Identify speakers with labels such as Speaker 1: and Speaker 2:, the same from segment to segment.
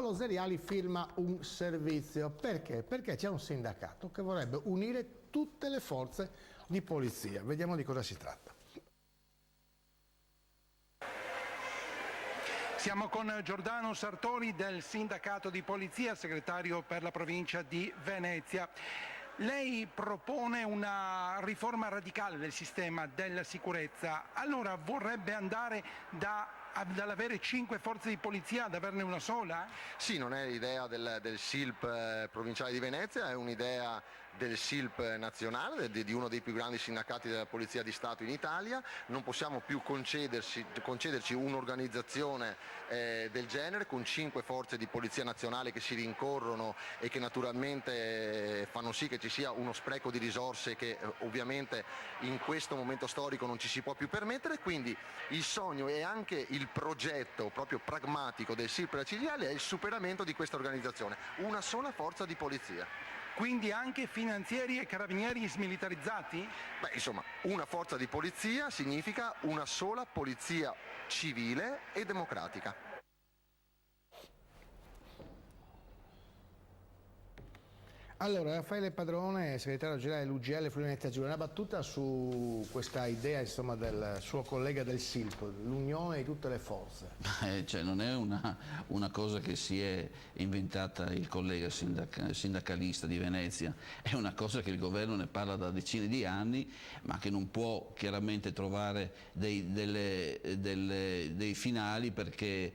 Speaker 1: Paolo Zeriali firma un servizio. Perché? Perché c'è un sindacato che vorrebbe unire tutte le forze di polizia. Vediamo di cosa si tratta.
Speaker 2: Siamo con Giordano Sartori del sindacato di polizia, segretario per la provincia di Venezia. Lei propone una riforma radicale del sistema della sicurezza, allora vorrebbe andare dall'avere 5 forze di polizia ad averne una sola?
Speaker 3: Sì, non è l'idea del SILP provinciale di Venezia, è un'idea del SILP nazionale, di uno dei più grandi sindacati della Polizia di Stato in Italia. Non possiamo più concederci un'organizzazione del genere con 5 forze di polizia nazionale che si rincorrono e che naturalmente fanno sì che ci sia uno spreco di risorse che ovviamente in questo momento storico non ci si può più permettere. Quindi il sogno e anche il progetto proprio pragmatico del SILP della CGIL è il superamento di questa organizzazione, una sola forza di polizia.
Speaker 2: Quindi anche finanzieri e carabinieri smilitarizzati?
Speaker 3: Beh, insomma, una forza di polizia significa una sola polizia civile e democratica.
Speaker 1: Allora, Raffaele Padrone, segretario generale dell'UGL Friuli Venezia Giulia, una battuta su questa idea, insomma, del suo collega del SILP, l'unione di tutte le forze.
Speaker 4: Cioè, non è una cosa che si è inventata il collega sindacalista di Venezia, è una cosa che il governo ne parla da decine di anni, ma che non può chiaramente trovare dei finali, perché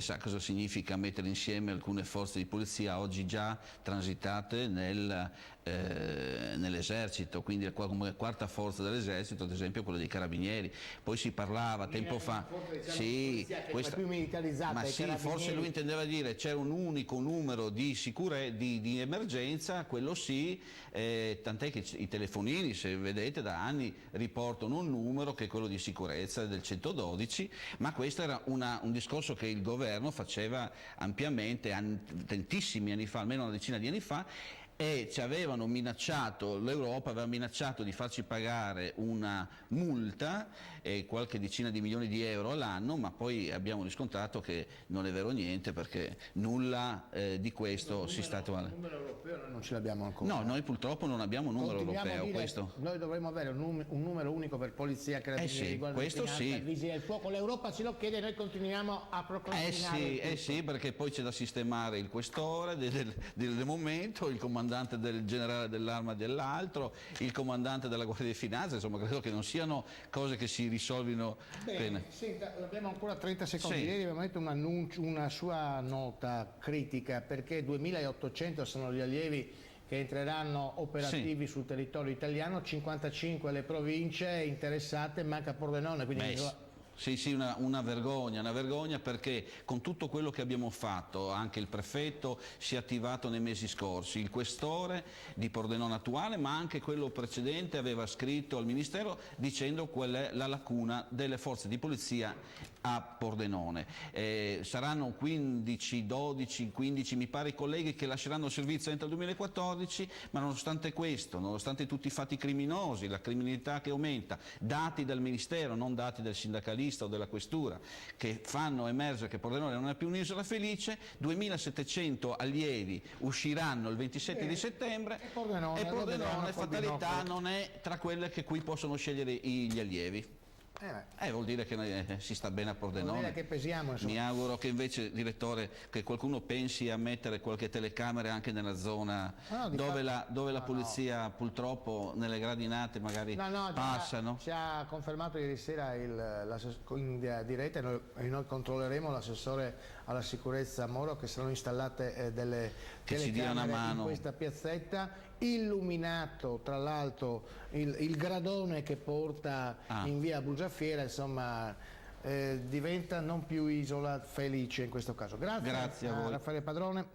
Speaker 4: sa cosa significa mettere insieme alcune forze di polizia oggi già transitate nell'esercito, quindi come quarta forza dell'esercito, ad esempio quella dei carabinieri. Poi si parlava tempo fa, sì,
Speaker 1: questa più militarizzata,
Speaker 4: ma sì, forse lui intendeva dire c'è un unico numero di emergenza, quello sì, tant'è che i telefonini, se vedete, da anni riportano un numero che è quello di sicurezza del 112, ma questo era un discorso che il governo faceva ampiamente tantissimi anni fa, almeno una decina di anni fa, e ci avevano minacciato, l'Europa aveva minacciato di farci pagare una multa e qualche decina di milioni di euro all'anno, ma poi abbiamo riscontrato che non è vero niente, perché nulla di questo si sta attuando.
Speaker 1: Il numero europeo noi non ce l'abbiamo ancora.
Speaker 4: No, noi purtroppo non abbiamo un numero europeo. Questo.
Speaker 1: Noi dovremmo avere un numero unico per polizia, carabinieri, guardia di finanza, vigili del fuoco. L'Europa ce lo chiede e noi continuiamo a procrastinare.
Speaker 4: Sì, perché poi c'è da sistemare il questore del momento, il comandante del generale dell'arma dell'altro, il comandante della Guardia di Finanza. Insomma, credo che non siano cose che si risolvino bene.
Speaker 1: Senta, abbiamo ancora 30 secondi.
Speaker 4: Sì.
Speaker 1: Ieri abbiamo detto una sua nota critica, perché 2800 sono gli allievi che entreranno operativi sul territorio italiano, 55 le province interessate, manca Pordenone, quindi
Speaker 4: Sì, una vergogna, perché con tutto quello che abbiamo fatto, anche il prefetto si è attivato nei mesi scorsi, il questore di Pordenone attuale, ma anche quello precedente, aveva scritto al Ministero dicendo qual è la lacuna delle forze di polizia a Pordenone. Saranno 15, 12, 15 mi pare i colleghi che lasceranno il servizio entro il 2014, ma nonostante questo, nonostante tutti i fatti criminosi, la criminalità che aumenta, dati dal Ministero, non dati del sindacalista o della questura, che fanno emergere che Pordenone non è più un'isola felice, 2700 allievi usciranno il 27 di settembre e Pordenone, fatalità, non è tra quelle che qui possono scegliere gli allievi. Vuol dire che si sta bene a Pordenone.
Speaker 1: Vuol dire che pesiamo, insomma.
Speaker 4: Mi auguro che invece, direttore, che qualcuno pensi a mettere qualche telecamera anche nella zona dove la polizia purtroppo nelle gradinate magari passano.
Speaker 1: Ci ha confermato ieri sera in diretta, e noi controlleremo, l'assessore alla sicurezza Moro, che saranno installate delle telecamere in questa piazzetta, illuminato tra l'altro il gradone che porta in via Brugiafiera, insomma diventa non più isola felice in questo caso. Grazie a
Speaker 4: voi.
Speaker 1: Raffaele Padrone.